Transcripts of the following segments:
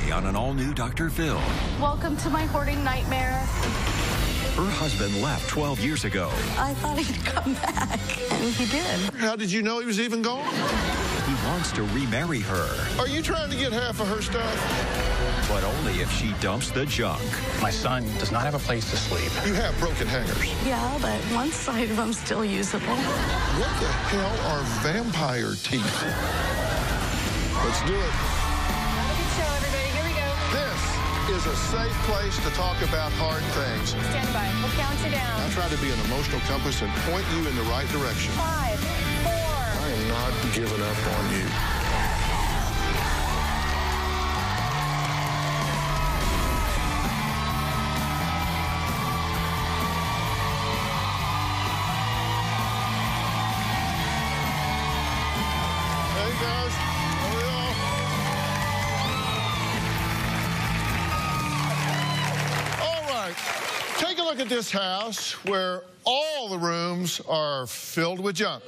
today on an all-new Dr. Phil. Welcome to my hoarding nightmare. Her husband left 12 years ago. I thought he'd come back, and he did. How did you know he was even gone? He wants to remarry her, Are you trying to get half of her stuff? but only if she dumps the junk. My son does not have a place to sleep. You have broken hangers. Yeah, but one side of him's still usable. What the hell are vampire teeth? Let's do it. So everybody, here we go. This is a safe place to talk about hard things. Stand by. We'll count you down. I try to be an emotional compass and point you in the right direction. 5, 4. I am not giving up on you. Hey guys, how are y'all? All right, take a look at this house where all the rooms are filled with junk.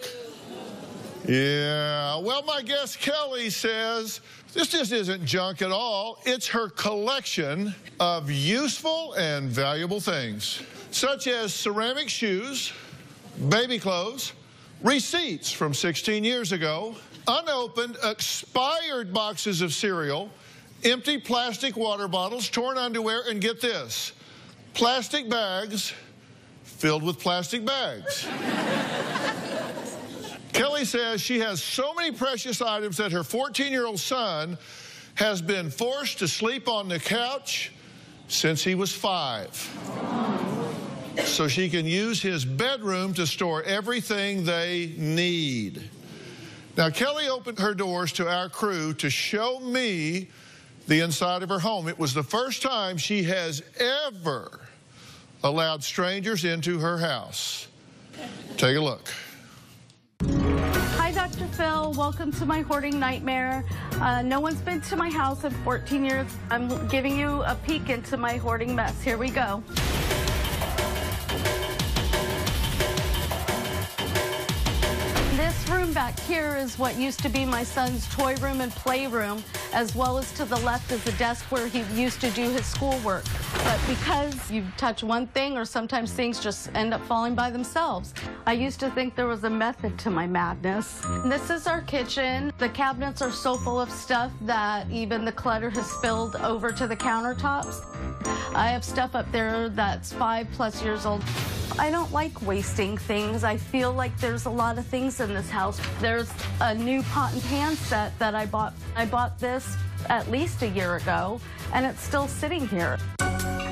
Yeah, well, my guest Kelly says this just isn't junk at all. It's her collection of useful and valuable things, such as ceramic shoes, baby clothes, receipts from 16 years ago, unopened, expired boxes of cereal, empty plastic water bottles, torn underwear, and get this, plastic bags filled with plastic bags. Kelly says she has so many precious items that her 14-year-old son has been forced to sleep on the couch since he was 5. So she can use his bedroom to store everything they need. Now, Kelly opened her doors to our crew to show me the inside of her home. It was the first time she has ever allowed strangers into her house. Take a look. Hi, Dr. Phil. Welcome to my hoarding nightmare. No one's been to my house in 14 years. I'm giving you a peek into my hoarding mess. Here we go. This room back here is what used to be my son's toy room and playroom, as well as to the left is a desk where he used to do his schoolwork. But because you touch one thing, or sometimes things just end up falling by themselves, I used to think there was a method to my madness. This is our kitchen. The cabinets are so full of stuff that even the clutter has spilled over to the countertops. I have stuff up there that's 5+ years old. I don't like wasting things. I feel like there's a lot of things in this house. There's a new pot and pan set that I bought. I bought this at least a year ago, and it's still sitting here.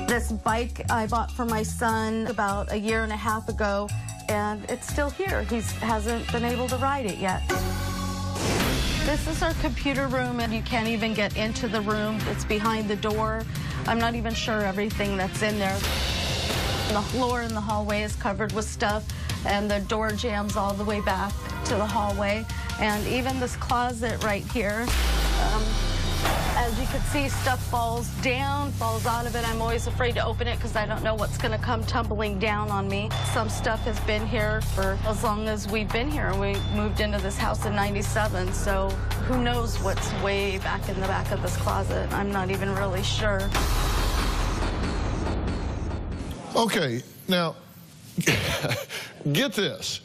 This bike I bought for my son about 1.5 years ago, and it's still here. He hasn't been able to ride it yet. This is our computer room, and you can't even get into the room. It's behind the door. I'm not even sure everything that's in there. The floor in the hallway is covered with stuff, and the door jams all the way back to the hallway. And even this closet right here, as you can see, stuff falls down, falls out of it. I'm always afraid to open it because I don't know what's going to come tumbling down on me. Some stuff has been here for as long as we've been here. We moved into this house in '97, so who knows what's way back in the back of this closet. I'm not even really sure. Okay, now, get this.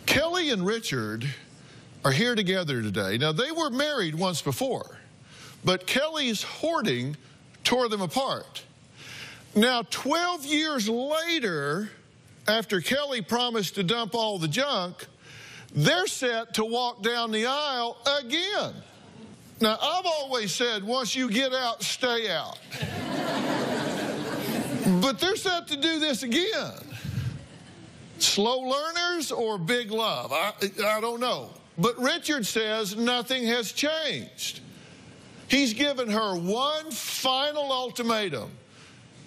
Kelly and Richard are here together today. Now, they were married once before, but Kelly's hoarding tore them apart. Now, 12 years later, after Kelly promised to dump all the junk, they're set to walk down the aisle again. Now, I've always said, once you get out, stay out. But they're set to do this again. Slow learners or big love? I don't know. But Richard says nothing has changed. He's given her one final ultimatum.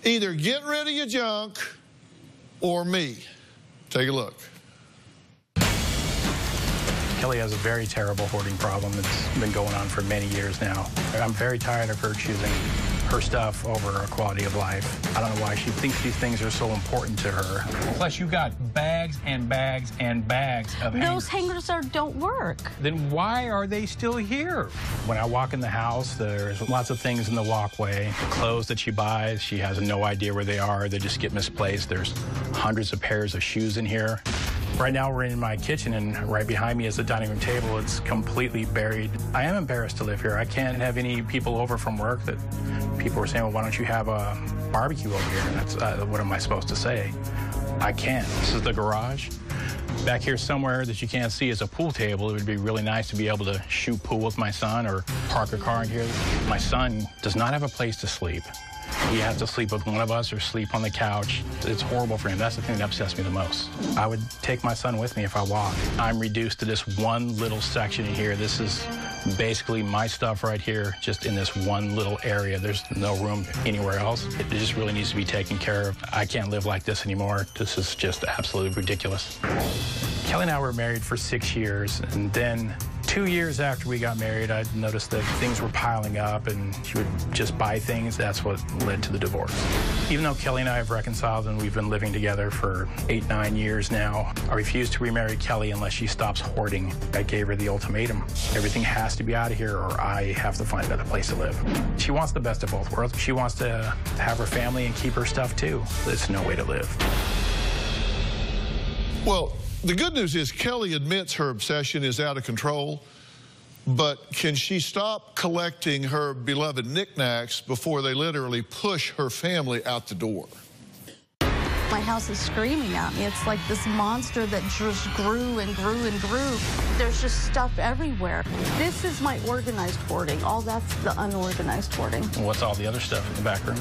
Either get rid of your junk or me. Take a look. Kelly has a very terrible hoarding problem. It's been going on for many years now. I'm very tired of her choosing her stuff over a quality of life. I don't know why she thinks these things are so important to her. Plus, you got bags and bags and bags of Those hangers don't work. Then why are they still here? When I walk in the house, there's lots of things in the walkway. Clothes that she buys, she has no idea where they are. They just get misplaced. There's hundreds of pairs of shoes in here. Right now we're in my kitchen, and right behind me is the dining room table. It's completely buried. I am embarrassed to live here. I can't have any people over from work that people were saying, well, why don't you have a barbecue over here? And that's, what am I supposed to say? I can't. This is the garage. Back here somewhere that you can't see is a pool table. It would be really nice to be able to shoot pool with my son or park a car in here. My son does not have a place to sleep. He has to sleep with one of us or sleep on the couch. It's horrible for him. That's the thing that upsets me the most. I would take my son with me if I walk. I'm reduced to this one little section in here. This is basically my stuff right here, just in this one little area. There's no room anywhere else. It just really needs to be taken care of. I can't live like this anymore. This is just absolutely ridiculous. Kelly and I were married for 6 years, and then 2 years after we got married, I noticed that things were piling up, and she would just buy things. That's what led to the divorce. Even though Kelly and I have reconciled and we've been living together for 8, 9 years now, I refuse to remarry Kelly unless she stops hoarding. I gave her the ultimatum. Everything has to be out of here, or I have to find another place to live. She wants the best of both worlds. She wants to have her family and keep her stuff too. There's no way to live. Well, the good news is Kelly admits her obsession is out of control, but can she stop collecting her beloved knickknacks before they literally push her family out the door? My house is screaming at me. It's like this monster that just grew and grew and grew. There's just stuff everywhere. This is my organized hoarding. All that's the unorganized hoarding. What's all the other stuff in the back room?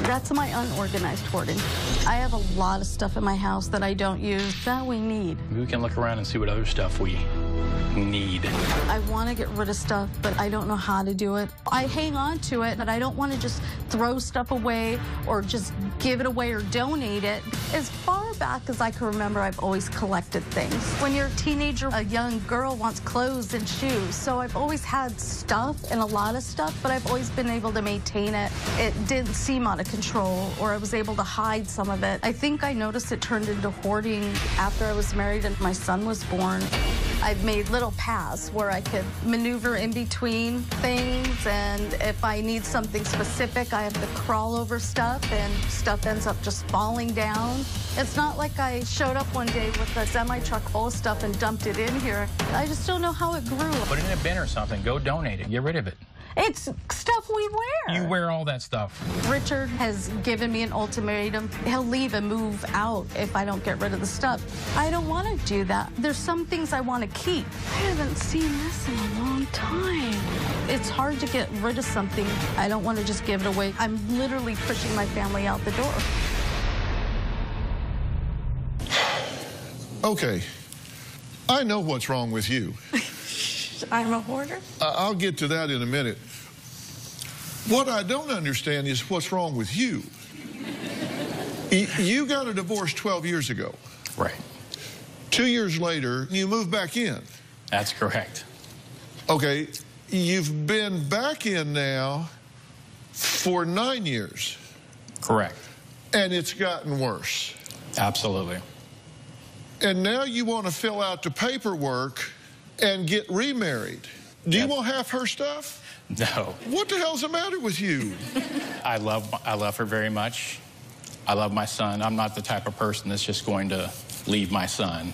That's my unorganized hoarding. I have a lot of stuff in my house that I don't use that we need. Maybe we can look around and see what other stuff we need. I want to get rid of stuff, but I don't know how to do it. I hang on to it, but I don't want to just throw stuff away or just give it away or donate it. As far back as I can remember, I've always collected things. When you're a teenager, a young girl wants clothes and shoes, so I've always had stuff and a lot of stuff, but I've always been able to maintain it. It didn't seem out of control, or I was able to hide some of it. I think I noticed it turned into hoarding after I was married and my son was born. I've made little paths where I could maneuver in between things, and if I need something specific, I have to crawl over stuff, and stuff ends up just falling down. It's not like I showed up one day with a semi-truck full of stuff and dumped it in here. I just don't know how it grew. Put it in a bin or something. Go donate it. Get rid of it. It's stuff we wear. You wear all that stuff. Richard has given me an ultimatum. He'll leave and move out if I don't get rid of the stuff. I don't want to do that. There's some things I want to keep. I haven't seen this in a long time. It's hard to get rid of something. I don't want to just give it away. I'm literally pushing my family out the door. Okay, I know what's wrong with you. I'm a hoarder? I'll get to that in a minute. What I don't understand is what's wrong with you. You got a divorce 12 years ago. Right. 2 years later, you moved back in. That's correct. Okay, you've been back in now for 9 years. Correct. And it's gotten worse. Absolutely. And now you want to fill out the paperwork and get remarried. Do you want half her stuff? No. What the hell's the matter with you? I love her very much. I love my son. I'm not the type of person that's just going to leave my son.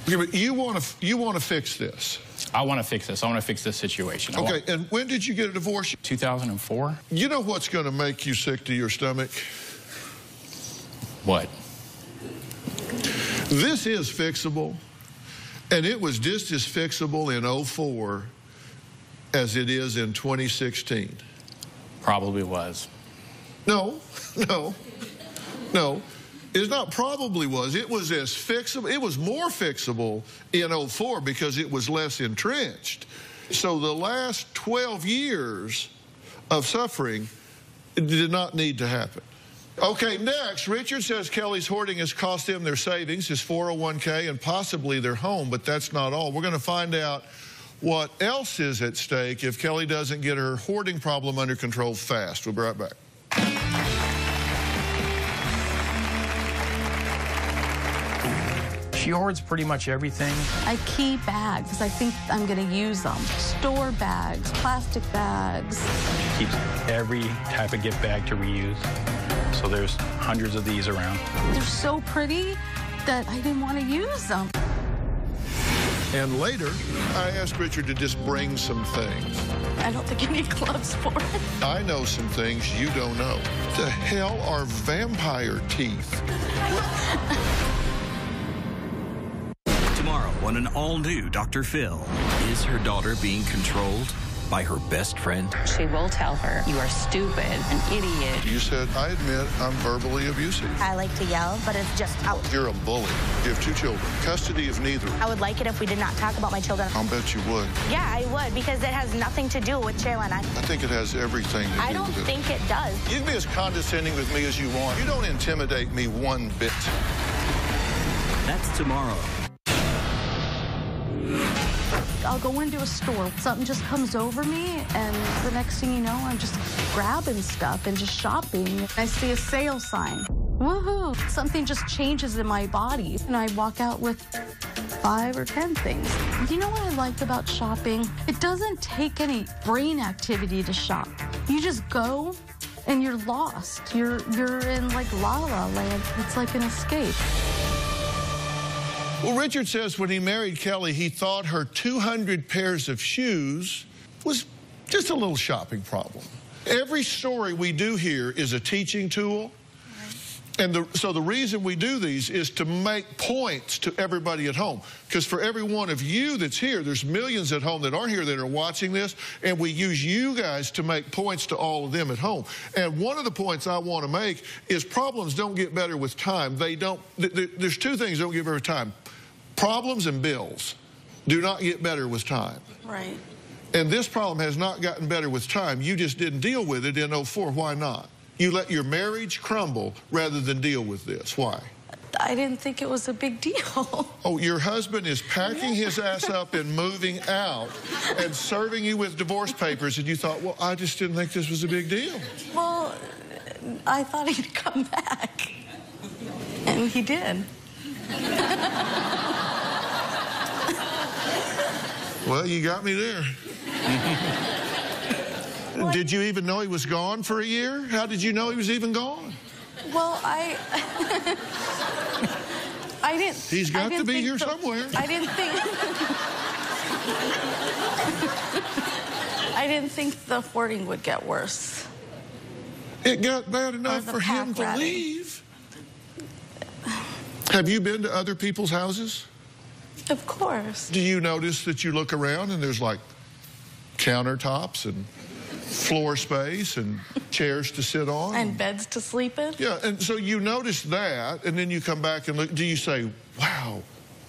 Okay, but you want to fix this. I want to fix this. I want to fix this situation. Okay, and when did you get a divorce? 2004. You know what's going to make you sick to your stomach? What? This is fixable, and it was just as fixable in 04 as it is in 2016. Probably was. No. It's not probably was. It was as fixable. It was more fixable in 04 because it was less entrenched. So the last 12 years of suffering did not need to happen. Okay, next, Richard says Kelly's hoarding has cost him their savings, his 401k, and possibly their home, but that's not all. We're going to find out what else is at stake if Kelly doesn't get her hoarding problem under control fast. We'll be right back. She hoards pretty much everything. I keep bags because I think I'm going to use them. Store bags, plastic bags. Keeps every type of gift bag to reuse. So there's hundreds of these around. They're so pretty that I didn't want to use them. And later, I asked Richard to just bring some things. I don't think you need gloves for it. I know some things you don't know. What the hell are vampire teeth? Tomorrow on an all-new Dr. Phil. Is her daughter being controlled by her best friend? She will tell her, you are stupid, an idiot. You said, I admit I'm verbally abusive. I like to yell, but it's just out. You're a bully. You have 2 children. Custody of neither. I would like it if we did not talk about my children. I'll bet you would. Yeah, I would, because it has nothing to do with Cheryl and I. I think it has everything to do I don't with it. think it does. You can be as condescending with me as you want. You don't intimidate me one bit. That's tomorrow. I'll go into a store, something just comes over me, and the next thing you know, I'm just grabbing stuff and just shopping. I see a sale sign. Woohoo! Something just changes in my body, and I walk out with 5 or 10 things. You know what I like about shopping? It doesn't take any brain activity to shop. You just go and you're lost. You're in like La La Land. It's like an escape. Well, Richard says when he married Kelly, he thought her 200 pairs of shoes was just a little shopping problem. Every story we do here is a teaching tool. And so the reason we do these is to make points to everybody at home. Because for every one of you that's here, there's millions at home that aren't here that are watching this. And we use you guys to make points to all of them at home. And one of the points I want to make is problems don't get better with time. They don't. There's 2 things that don't get better with time. Problems and bills do not get better with time. Right. And this problem has not gotten better with time. You just didn't deal with it in 04. Why not? You let your marriage crumble rather than deal with this. Why? I didn't think it was a big deal. Oh, your husband is packing his ass up and moving out and serving you with divorce papers, and you thought, well, I just didn't think this was a big deal. Well, I thought he'd come back. And he did. Well, you got me there. Did you even know he was gone for a year? How did you know he was even gone? Well, I didn't. He's got to be here somewhere. I didn't think the hoarding would get worse. It got bad enough for him to leave. Have you been to other people's houses? Of course. Do you notice that you look around and there's like countertops and floor space and chairs to sit on? And beds to sleep in? Yeah, and so you notice that, and then you come back and look. Do you say, wow,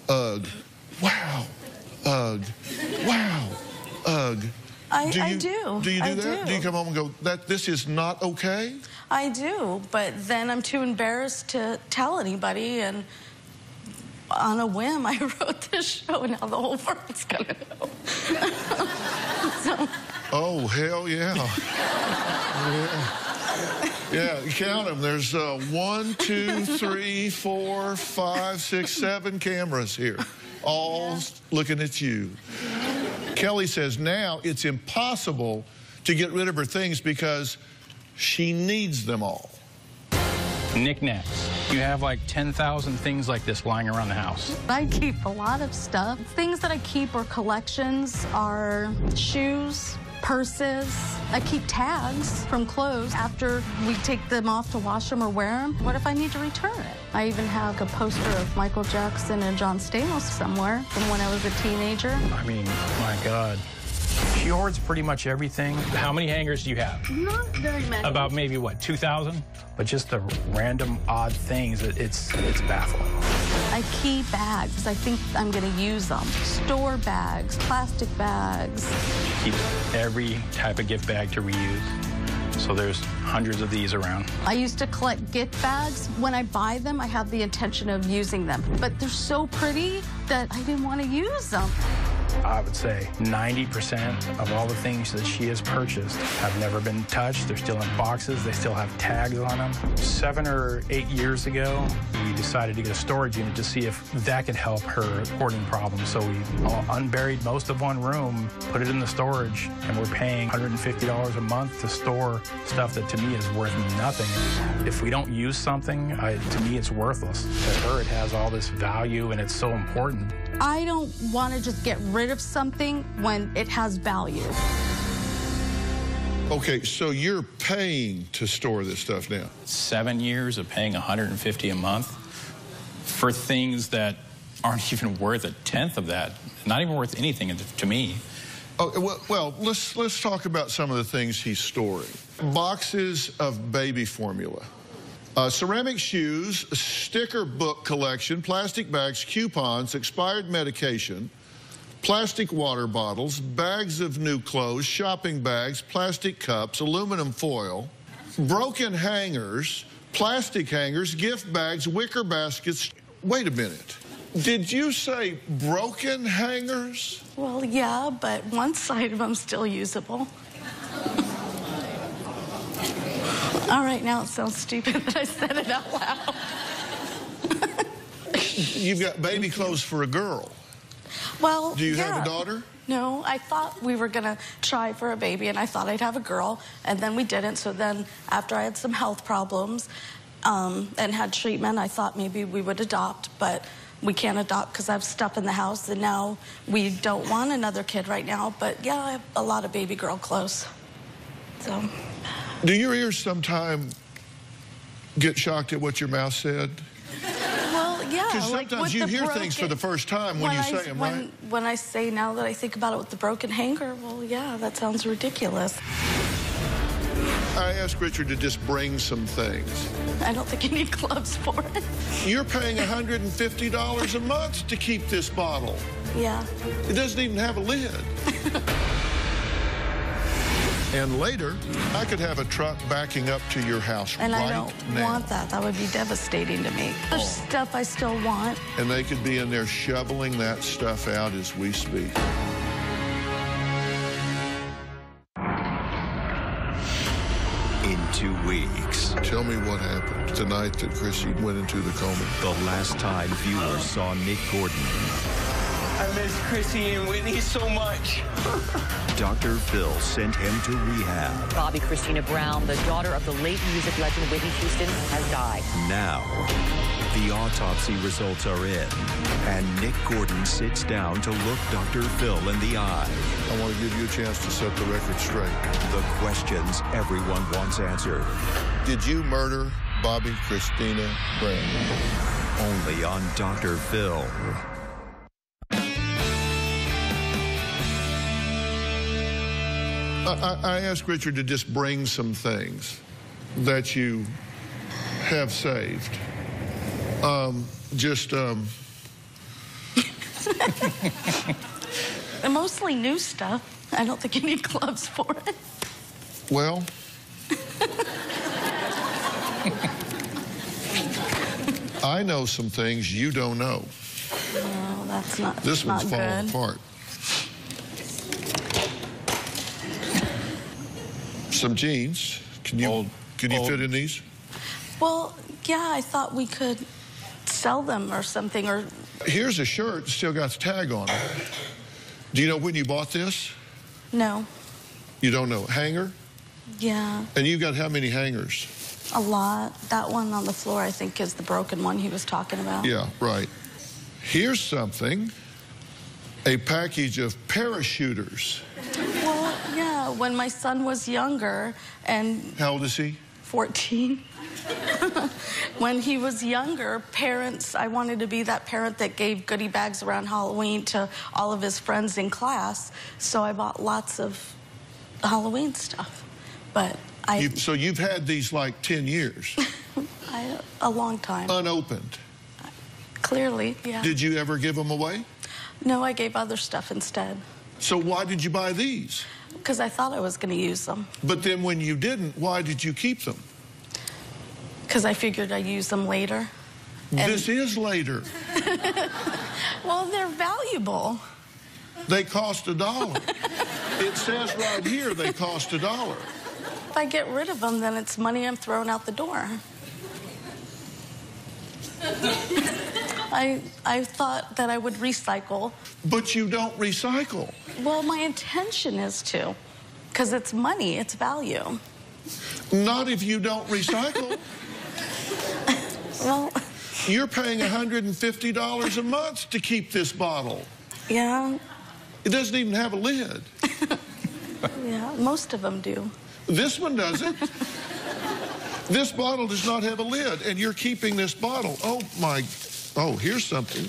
ugh, wow, ugh, wow, ugh? I do. Do you do that? Do you come home and go, this is not okay? I do, but then I'm too embarrassed to tell anybody, and on a whim, I wrote this show, and now the whole world's gonna know. So. Oh, hell yeah. Yeah, count them. There's 1, 2, 3, 4, 5, 6, 7 cameras here, all looking at you. Kelly says now it's impossible to get rid of her things because she needs them all. Knickknacks. You have like 10,000 things like this lying around the house. I keep a lot of stuff. Things that I keep or collections are shoes, purses. I keep tags from clothes after we take them off to wash them or wear them. What if I need to return it? I even have a poster of Michael Jackson and John Stamos somewhere from when I was a teenager. I mean, my God. She hoards pretty much everything. How many hangers do you have? Not very many. About maybe, what, 2,000? But just the random odd things, it's baffling. I keep bags. I think I'm going to use them. Store bags, plastic bags. Keeps every type of gift bag to reuse. So there's hundreds of these around. I used to collect gift bags. When I buy them, I have the intention of using them. But they're so pretty that I didn't want to use them. I would say 90% of all the things that she has purchased have never been touched. They're still in boxes. They still have tags on them. 7 or 8 years ago, we decided to get a storage unit to see if that could help her hoarding problem. So we unburied most of one room, put it in the storage, and we're paying $150 a month to store stuff that to me is worth nothing. If we don't use something, to me it's worthless. To her, it has all this value and it's so important. I don't want to just get rid of something when it has value. Okay, so you're paying to store this stuff now? 7 years of paying $150 a month for things that aren't even worth a tenth of that. Not even worth anything to me. Oh, well, let's talk about some of the things he's storing. Boxes of baby formula. Ceramic shoes, sticker book collection, plastic bags, coupons, expired medication, plastic water bottles, bags of new clothes, shopping bags, plastic cups, aluminum foil, broken hangers, plastic hangers, gift bags, wicker baskets. Wait a minute. Did you say broken hangers? Well, yeah, but one side of them's still usable. All right, now it sounds stupid that I said it out loud. You've got baby clothes for a girl. Well, do you yeah. have a daughter? No, I thought we were going to try for a baby, and I thought I'd have a girl, and then we didn't. So then after I had some health problems and had treatment, I thought maybe we would adopt, but we can't adopt because I have stuff in the house, and now we don't want another kid right now. But, yeah, I have a lot of baby girl clothes. So... Do your ears sometime get shocked at what your mouth said? Well, yeah. Because sometimes you hear things for the first time when you say them, right? When I say, now that I think about it, with the broken hanger, well, yeah, that sounds ridiculous. I asked Richard to just bring some things. I don't think you need gloves for it. You're paying $150 a month to keep this bottle. Yeah. It doesn't even have a lid. And later, I could have a truck backing up to your house and right now. And I don't want that. That would be devastating to me. There's stuff I still want. And they could be in there shoveling that stuff out as we speak. In 2 weeks. Tell me what happened the night that Chrissy went into the coma. The last time viewers saw Nick Gordon. I miss Chrissy and Whitney so much. Dr. Phil sent him to rehab. Bobby Christina Brown, the daughter of the late music legend Whitney Houston, has died. Now, the autopsy results are in, and Nick Gordon sits down to look Dr. Phil in the eye. I want to give you a chance to set the record straight. The questions everyone wants answered. Did you murder Bobby Christina Brown? Only on Dr. Phil. I asked Richard to just bring some things that you have saved. Mostly new stuff. I don't think you need gloves for it. Well, I know some things you don't know. No, that's not. This one's falling good. apart. Some jeans. Can you fit in these? Well, yeah, I thought we could sell them or something. Or here's a shirt, still got the tag on it. Do you know when you bought this? No. You don't know. Hanger? Yeah. And you've got how many hangers? A lot. That one on the floor, I think, is the broken one he was talking about. Yeah, right. Here's something. A package of parachuters. Well, yeah, when my son was younger and... How old is he? 14. When he was younger, I wanted to be that parent that gave goodie bags around Halloween to all of his friends in class. So I bought lots of Halloween stuff. But So you've had these like 10 years? A long time. Unopened? Clearly, yeah. Did you ever give them away? No, I gave other stuff instead. So why did you buy these? Because I thought I was going to use them. But then when you didn't, why did you keep them? Because I figured I'd use them later. This is later. Well, they're valuable. They cost $1. It says right here they cost $1. If I get rid of them, then it's money I'm throwing out the door. I thought that I would recycle. But you don't recycle. Well, my intention is to, because it's money, it's value. Not if you don't recycle. Well, you're paying $150 a month to keep this bottle. Yeah. It doesn't even have a lid. Yeah, most of them do. This one doesn't. This bottle does not have a lid, and you're keeping this bottle. Oh, my. Oh, here's something.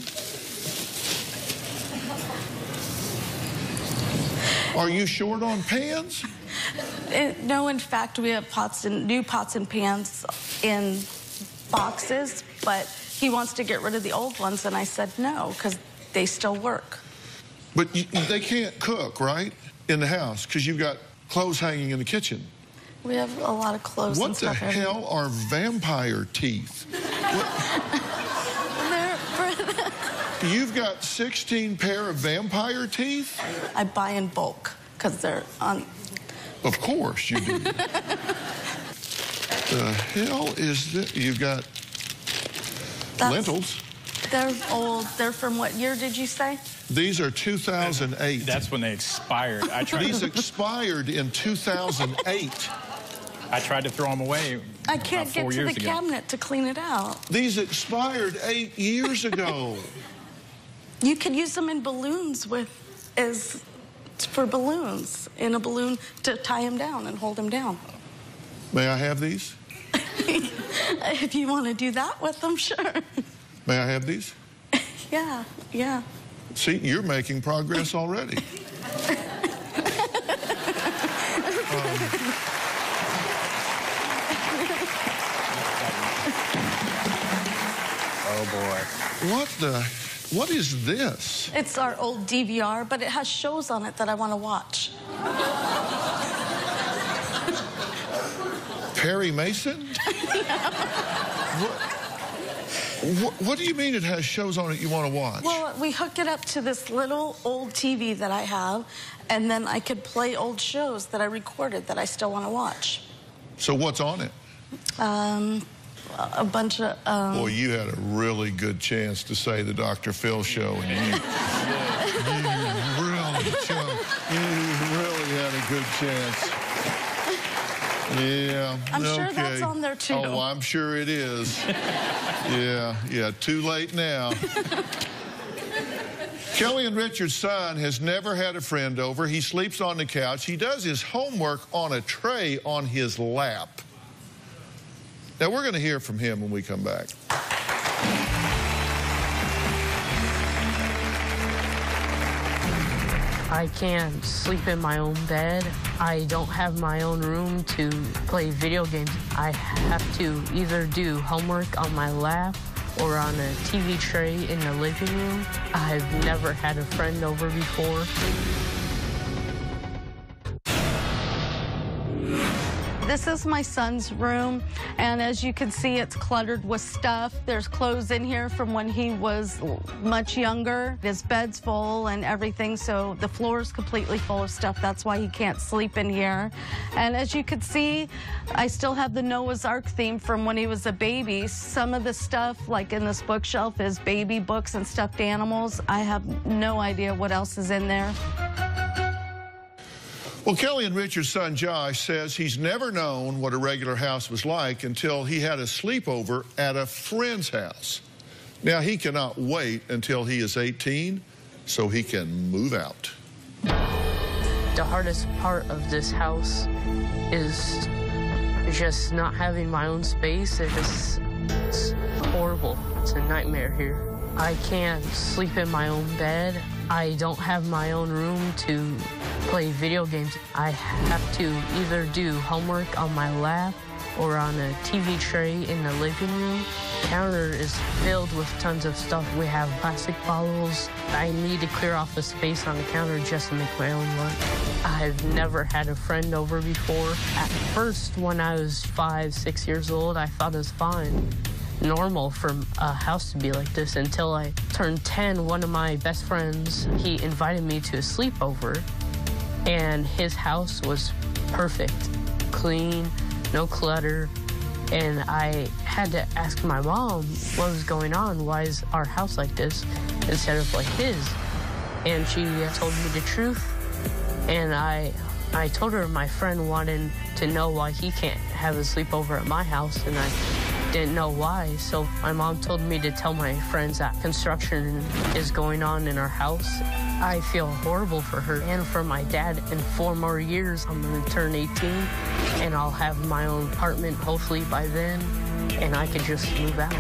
Are you short on pans? No, in fact, we have new pots and pans in boxes, but he wants to get rid of the old ones, and I said no, because they still work. But they can't cook, right, in the house, because you've got clothes hanging in the kitchen. We have a lot of clothes and stuff. What the hell are vampire teeth? You've got 16 pair of vampire teeth? I buy in bulk, because they're on... Of course you do. The hell is this? You've got lentils. They're old. They're from what year did you say? These are 2008. That's when they expired. These expired in 2008. I tried to throw them away. I can't get to the cabinet to clean it out. These expired 8 years ago. You could use them in balloons for balloons, in a balloon to tie him down and hold him down. May I have these? If you want to do that with them, sure. May I have these? Yeah, yeah. See, you're making progress already. Oh, boy. What is this? It's our old DVR, but it has shows on it that I want to watch. Perry Mason? What do you mean it has shows on it you want to watch? Well, we hook it up to this little old TV that I have, and then I could play old shows that I recorded that I still want to watch. So what's on it? A bunch of... Boy, you had a really good chance to say the Dr. Phil show, and you really had a good chance. Yeah, I'm sure that's on there, too. Oh, I'm sure it is. Yeah, too late now. Kelly and Richard's son has never had a friend over. He sleeps on the couch. He does his homework on a tray on his lap. Now, we're going to hear from him when we come back. I can't sleep in my own bed. I don't have my own room to play video games. I have to either do homework on my lap or on a TV tray in the living room. I've never had a friend over before. This is my son's room, and as you can see, it's cluttered with stuff. There's clothes in here from when he was much younger. His bed's full and everything, so the floor is completely full of stuff. That's why he can't sleep in here. And as you can see, I still have the Noah's Ark theme from when he was a baby. Some of the stuff, like in this bookshelf, is baby books and stuffed animals. I have no idea what else is in there. Well, Kelly and Richard's son, Josh, says he's never known what a regular house was like until he had a sleepover at a friend's house. Now, he cannot wait until he is 18 so he can move out. The hardest part of this house is just not having my own space. It's horrible. It's a nightmare here. I can't sleep in my own bed. I don't have my own room to play video games. I have to either do homework on my lap or on a TV tray in the living room. The counter is filled with tons of stuff. We have plastic bottles. I need to clear off the space on the counter just to make my own lunch. I've never had a friend over before. At first, when I was 5, 6 years old, I thought it was fine. normal for a house to be like this until I turned 10. One of my best friends, he invited me to a sleepover, and his house was perfect, clean, no clutter. And I had to ask my mom what was going on. Why is our house like this instead of like his? And she told me the truth. And I told her my friend wanted to know why he can't have a sleepover at my house, and I didn't know why. So my mom told me to tell my friends that construction is going on in our house. I feel horrible for her and for my dad. In 4 more years, I'm gonna turn 18, and I'll have my own apartment hopefully by then, and I could just move out.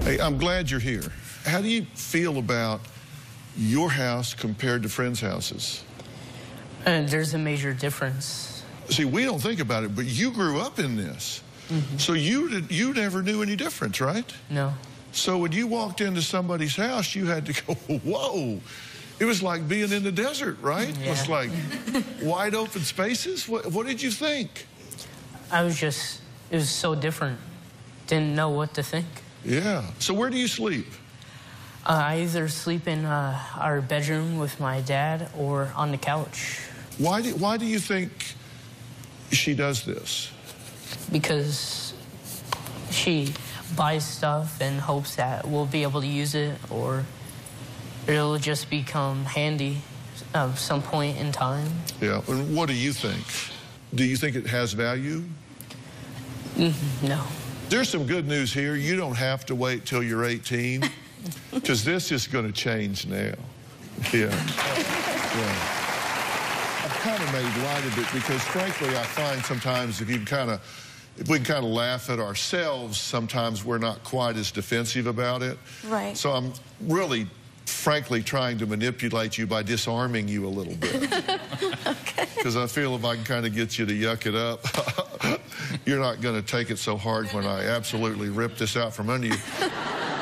Hey, I'm glad you're here. How do you feel about your house compared to friends' houses? And there's a major difference. See, we don't think about it, but you grew up in this. So you never knew any difference, right? No. So when you walked into somebody's house, you had to go, whoa. It was like being in the desert, right? Yeah. It was like wide open spaces. What did you think? It was so different. Didn't know what to think. Yeah. So where do you sleep? I either sleep in our bedroom with my dad or on the couch. Why do you think she does this? Because she buys stuff and hopes that we'll be able to use it, or it'll just become handy at some point in time. Yeah, and what do you think? Do you think it has value? No. There's some good news here. You don't have to wait till you're 18, because this is going to change now. Yeah. I've kind of made light of it because, frankly, I find sometimes if we can kind of laugh at ourselves, sometimes we're not quite as defensive about it. Right. So I'm really, frankly, trying to manipulate you by disarming you a little bit. Okay. Because I feel if I can kind of get you to yuck it up, you're not going to take it so hard when I absolutely rip this out from under you.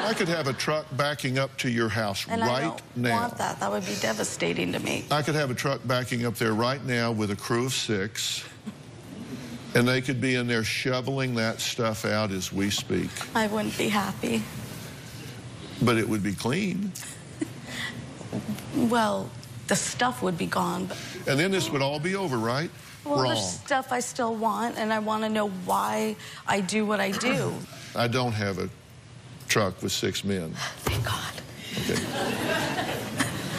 I could have a truck backing up to your house and right I don't now. want that. That would be devastating to me. I could have a truck backing up there right now with a crew of 6, and they could be in there shoveling that stuff out as we speak. I wouldn't be happy. But it would be clean. Well, the stuff would be gone. But And then this would all be over, right? well, Wrong. there's stuff I still want, and I want to know why I do what I do. I don't have a truck with 6 men. Thank God. Okay.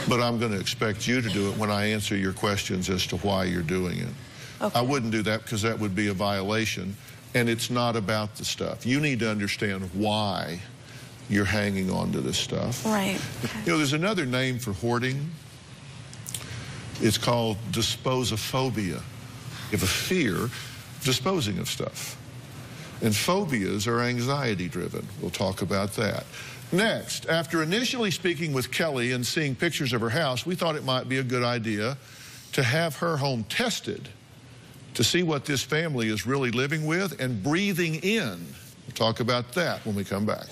But I'm going to expect you to do it when I answer your questions as to why you're doing it. Okay. I wouldn't do that because that would be a violation, and it's not about the stuff. You need to understand why you're hanging on to this stuff. Right. You know, there's another name for hoarding. It's called disposophobia. You have a fear of disposing of stuff. And phobias are anxiety-driven. We'll talk about that. Next, after initially speaking with Kelly and seeing pictures of her house, we thought it might be a good idea to have her home tested to see what this family is really living with and breathing in. We'll talk about that when we come back.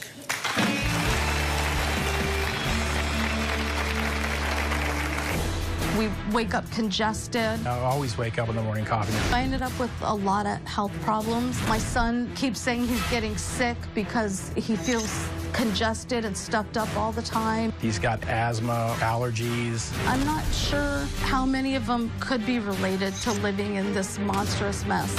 We wake up congested. I always wake up in the morning coughing. I ended up with a lot of health problems. My son keeps saying he's getting sick because he feels congested and stuffed up all the time. He's got asthma, allergies. I'm not sure how many of them could be related to living in this monstrous mess.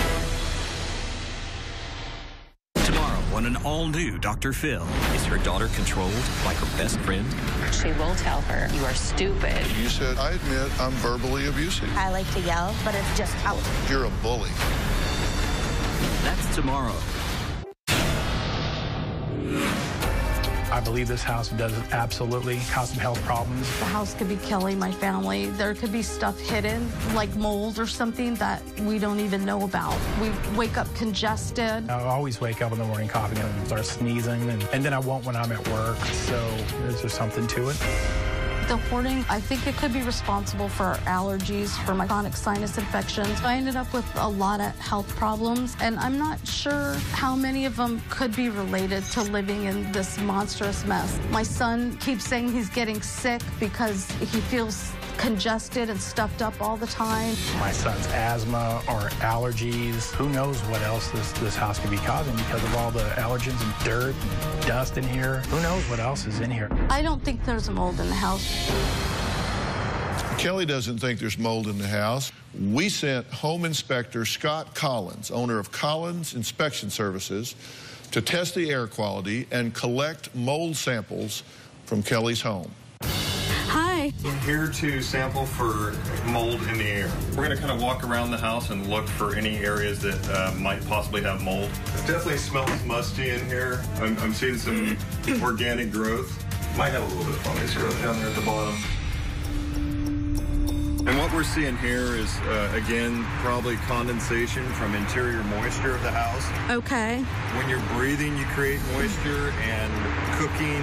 Tomorrow on an all-new Dr. Phil. Is her daughter controlled like her best friend? She will tell her, you are stupid. You said, I admit I'm verbally abusive. I like to yell, but it's just out. You're a bully. That's tomorrow. I believe this house does absolutely cause some health problems. The house could be killing my family. There could be stuff hidden, like mold or something that we don't even know about. We wake up congested. I always wake up in the morning coughing and start sneezing, and then I won't when I'm at work, so there's just something to it. The hoarding, I think it could be responsible for our allergies, for my chronic sinus infections. I ended up with a lot of health problems, and I'm not sure how many of them could be related to living in this monstrous mess. My son keeps saying he's getting sick because he feels congested and stuffed up all the time. My son's asthma or allergies. Who knows what else this house could be causing because of all the allergens and dirt and dust in here. Who knows what else is in here? I don't think there's mold in the house. Kelly doesn't think there's mold in the house. We sent home inspector Scott Collins, owner of Collins Inspection Services, to test the air quality and collect mold samples from Kelly's home. Hi. I'm here to sample for mold in the air. We're going to kind of walk around the house and look for any areas that might possibly have mold. It definitely smells musty in here. I'm seeing some organic growth. Might have a little bit of fungus growth down there at the bottom. And what we're seeing here is, again, probably condensation from interior moisture of the house. Okay. When you're breathing, you create moisture, and cooking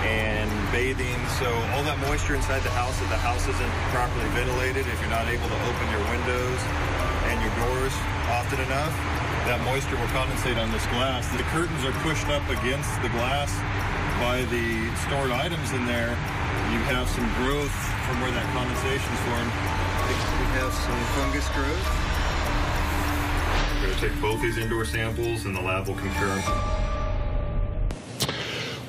and bathing. So all that moisture inside the house, if the house isn't properly ventilated, if you're not able to open your windows and your doors often enough, that moisture will condensate on this glass. The curtains are pushed up against the glass by the stored items in there. You have some growth from where that condensation's formed. We have some fungus growth. We're going to take both these indoor samples and the lab will compare them.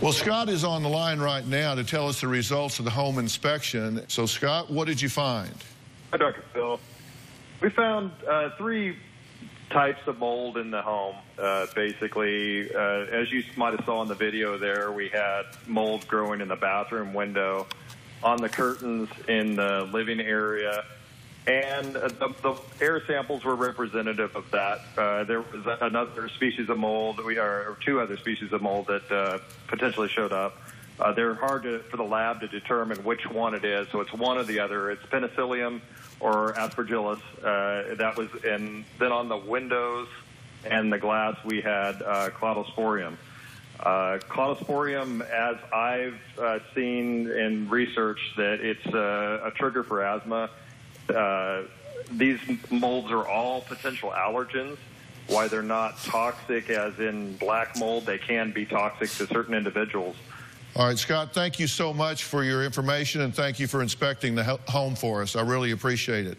Well, Scott is on the line right now to tell us the results of the home inspection. So, Scott, what did you find? Hi, Dr. Phil. We found 3 types of mold in the home. Basically, as you might have saw in the video there, we had mold growing in the bathroom window, on the curtains in the living area, and the air samples were representative of that. There was another species of mold, or 2 other species of mold that potentially showed up. They're hard for the lab to determine which one it is, so it's one or the other. It's Penicillium or Aspergillus. That was, and then on the windows and the glass we had Cladosporium. Cladosporium, as I've seen in research, that it's a trigger for asthma. These molds are all potential allergens. Why they're not toxic, as in black mold, they can be toxic to certain individuals. All right, Scott, thank you so much for your information, and thank you for inspecting the home for us. I really appreciate it.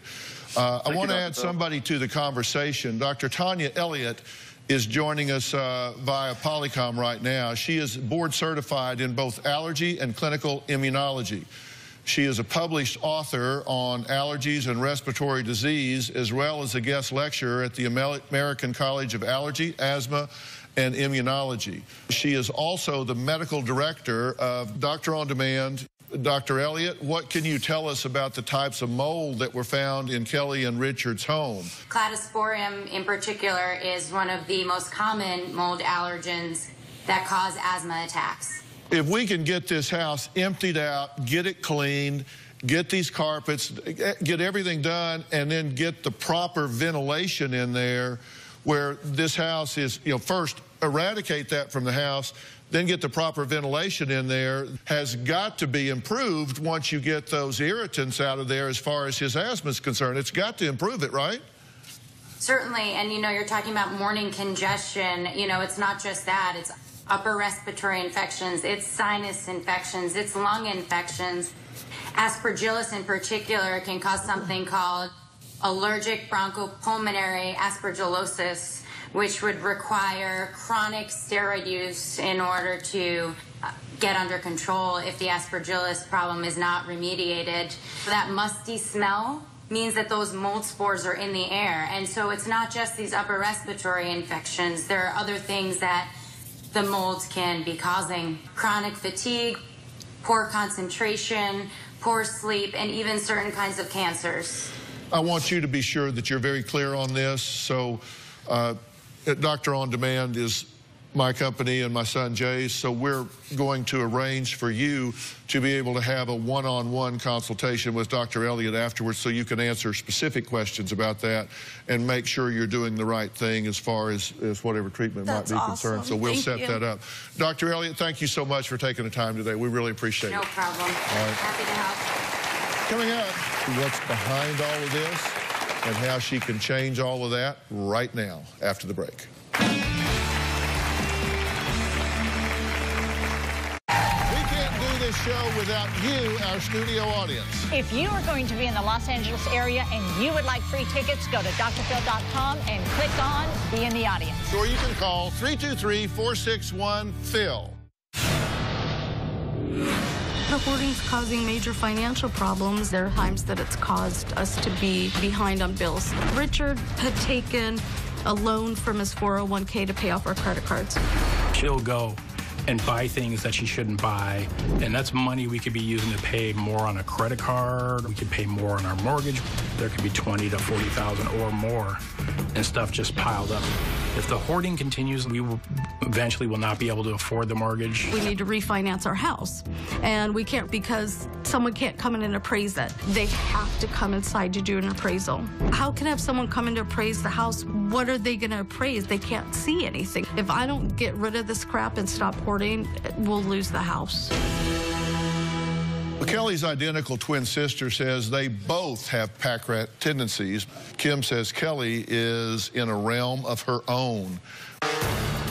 I want to add somebody to the conversation. Dr. Tanya Elliott is joining us via Polycom right now. She is board certified in both allergy and clinical immunology. She is a published author on allergies and respiratory disease, as well as a guest lecturer at the American College of Allergy, Asthma, and Immunology. She is also the medical director of Doctor on Demand. Dr. Elliott, what can you tell us about the types of mold that were found in Kelly and Richard's home? Cladosporium in particular is one of the most common mold allergens that cause asthma attacks. If we can get this house emptied out, get it cleaned, get these carpets, get everything done, and then get the proper ventilation in there where this house is, first eradicate that from the house, then get the proper ventilation in there, has got to be improved once you get those irritants out of there as far as his asthma is concerned. It's got to improve it, right? Certainly, and you're talking about morning congestion. It's not just that, it's upper respiratory infections, it's sinus infections, it's lung infections. Aspergillus in particular can cause something called allergic bronchopulmonary aspergillosis, which would require chronic steroid use in order to get under control if the aspergillus problem is not remediated. That musty smell means that those mold spores are in the air. And so it's not just these upper respiratory infections. There are other things that the molds can be causing. Chronic fatigue, poor concentration, poor sleep, and even certain kinds of cancers. I want you to be sure that you're very clear on this. So Doctor on Demand is my company and my son Jay's, so we're going to arrange for you to be able to have a one-on-one consultation with Dr. Elliott afterwards so you can answer specific questions about that and make sure you're doing the right thing as far as whatever treatment might be concerned. So we'll set that up. Dr. Elliott, thank you so much for taking the time today. We really appreciate it. No problem. All right. Happy to help. Coming up, what's behind all of this and how she can change all of that right now after the break. show without you, our studio audience. If you are going to be in the Los Angeles area and you would like free tickets, go to drphil.com and click on Be in the Audience. Or you can call 323-461-PHIL. The hoarding's causing major financial problems. There are times that it's caused us to be behind on bills. Richard had taken a loan from his 401k to pay off our credit cards. She'll go and buy things that she shouldn't buy, and that's money we could be using to pay more on a credit card. We could pay more on our mortgage. There could be $20,000 to $40,000 or more, and stuff just piled up. If the hoarding continues, we will eventually will not be able to afford the mortgage. We need to refinance our house, and we can't because someone can't come in and appraise it. They have to come inside to do an appraisal. How can I have someone come in to appraise the house? What are they going to appraise? They can't see anything. If I don't get rid of this crap and stop hoarding, we'll lose the house. Well, Kelly's identical twin sister says they both have pack rat tendencies. Kim says Kelly is in a realm of her own.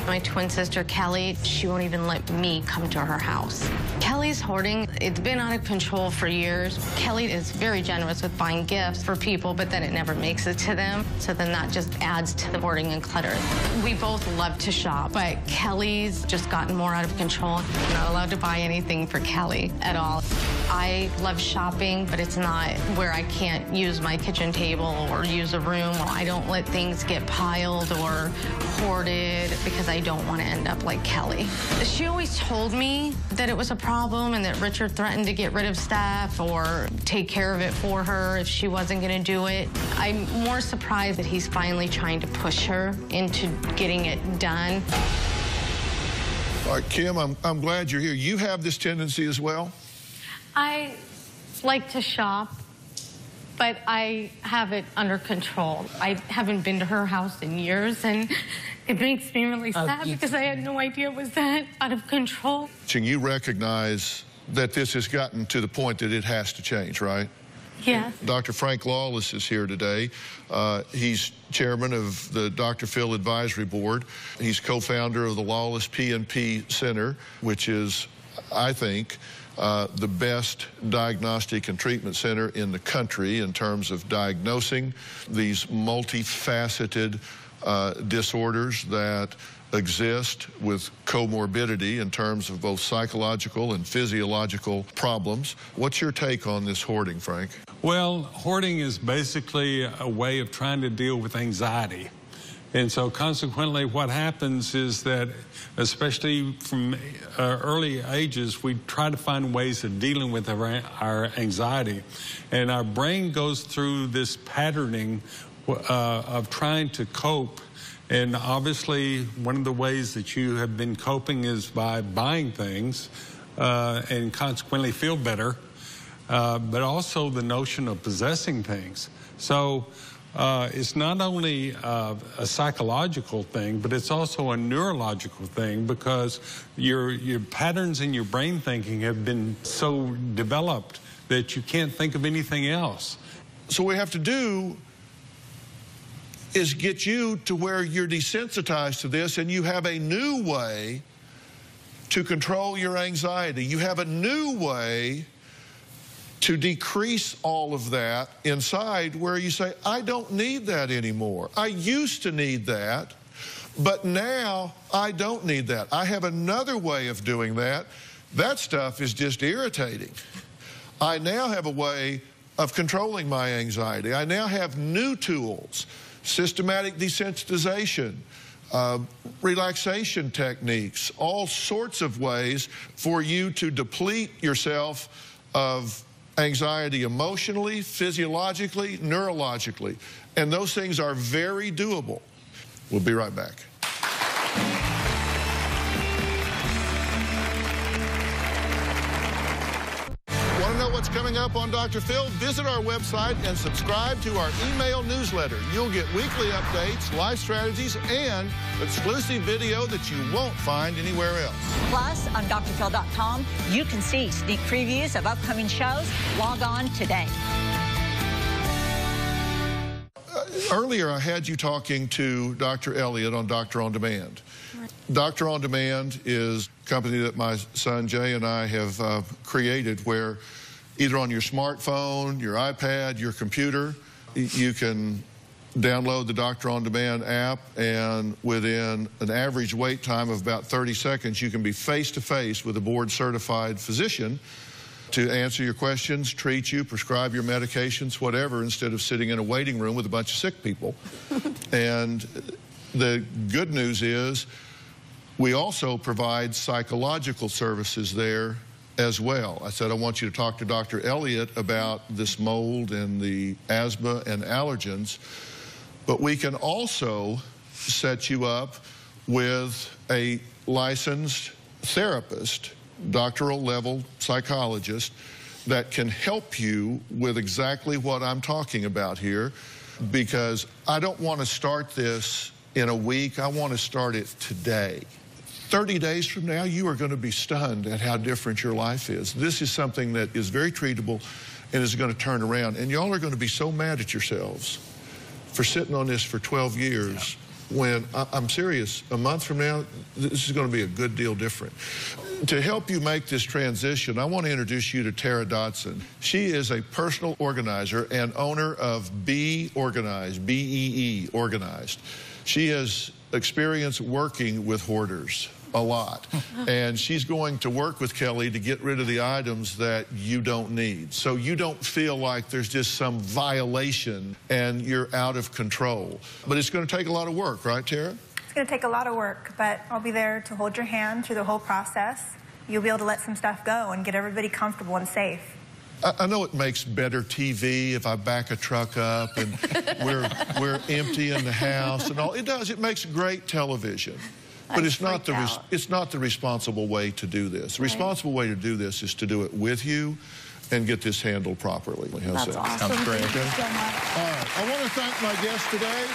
My twin sister, Kelly, she won't even let me come to her house. Kelly's hoarding, it's been out of control for years. Kelly is very generous with buying gifts for people, but then it never makes it to them. So then that just adds to the hoarding and clutter. We both love to shop, but Kelly's just gotten more out of control. I'm not allowed to buy anything for Kelly at all. I love shopping, but it's not where I can't use my kitchen table or use a room. I don't let things get piled or hoarded because I don't want to end up like Kelly. She always told me that it was a problem and that Richard threatened to get rid of stuff or take care of it for her if she wasn't going to do it. I'm more surprised that he's finally trying to push her into getting it done. All right, Kim, I'm glad you're here. You have this tendency as well? I like to shop, but I have it under control. I haven't been to her house in years, and it makes me really sad because I had no idea it was that out of control. You recognize that this has gotten to the point that it has to change, right? Yeah. Dr. Frank Lawless is here today. He's chairman of the Dr. Phil Advisory Board. He's co-founder of the Lawless PNP Center, which is, I think, the best diagnostic and treatment center in the country in terms of diagnosing these multifaceted disorders that exist with comorbidity in terms of both psychological and physiological problems. What's your take on this hoarding, Frank? Well, hoarding is basically a way of trying to deal with anxiety. And so consequently what happens is that, especially from early ages, we try to find ways of dealing with our anxiety. And our brain goes through this patterning of trying to cope. And obviously one of the ways that you have been coping is by buying things and consequently feel better, but also the notion of possessing things. So it's not only a psychological thing, but it's also a neurological thing because your patterns in your brain thinking have been so developed that you can't think of anything else. So what we have to do is get you to where you're desensitized to this and you have a new way to control your anxiety. You have a new way to decrease all of that inside where you say, I don't need that anymore. I used to need that, but now I don't need that. I have another way of doing that. That stuff is just irritating. I now have a way of controlling my anxiety. I now have new tools, systematic desensitization, relaxation techniques, all sorts of ways for you to deplete yourself of anxiety emotionally, physiologically, neurologically. And those things are very doable. We'll be right back. Want to know what's coming up on Dr. Phil? Visit our website and subscribe to our email newsletter. You'll get weekly updates, life strategies, and exclusive video that you won't find anywhere else. Plus, on drphil.com, you can see sneak previews of upcoming shows. Log on today. Earlier, I had you talking to Dr. Elliott on Doctor on Demand. Doctor on Demand is a company that my son Jay and I have created, where either on your smartphone, your iPad, your computer, you can download the Doctor on Demand app, and within an average wait time of about 30 seconds, you can be face-to-face with a board-certified physician to answer your questions, treat you, prescribe your medications, whatever, instead of sitting in a waiting room with a bunch of sick people. And the good news is we also provide psychological services there as well. I said I want you to talk to Dr. Elliott about this mold and the asthma and allergens, but we can also set you up with a licensed therapist, doctoral level psychologist, that can help you with exactly what I'm talking about here, because I don't want to start this in a week. I want to start it today. 30 days from now, you are going to be stunned at how different your life is. This is something that is very treatable and is going to turn around. And y'all are going to be so mad at yourselves for sitting on this for 12 years. When, I'm serious, a month from now, this is going to be a good deal different. To help you make this transition, I want to introduce you to Tara Dotson. She is a personal organizer and owner of Be Organized, B-E-E, Organized. She has experience working with hoarders a lot, and she's going to work with Kelly to get rid of the items that you don't need, so you don't feel like there's just some violation and you're out of control. But it's going to take a lot of work, right, Tara? It's going to take a lot of work, but I'll be there to hold your hand through the whole process. You'll be able to let some stuff go and get everybody comfortable and safe. I know it makes better TV if I back a truck up and we're empty in the house and all. It does. It makes great television. But it's not the responsible way to do this. The responsible way to do this is to do it with you and get this handled properly. That's awesome. Sounds great. Thank you so much. All right. I want to thank my guest today,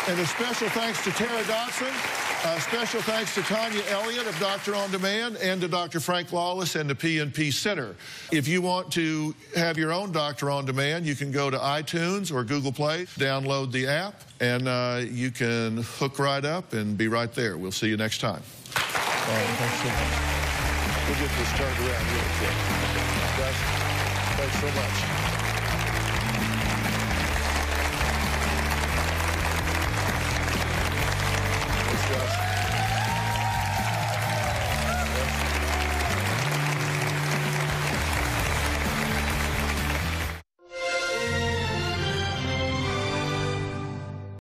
and a special thanks to Tara Dotson. A special thanks to Tanya Elliott of Doctor on Demand, and to Dr. Frank Lawless and the PNP Center. If you want to have your own Doctor on Demand, you can go to iTunes or Google Play, download the app, and you can hook right up and be right there. We'll see you next time. All right, thanks so much. We'll get this turned around real quick. Guys, thanks so much.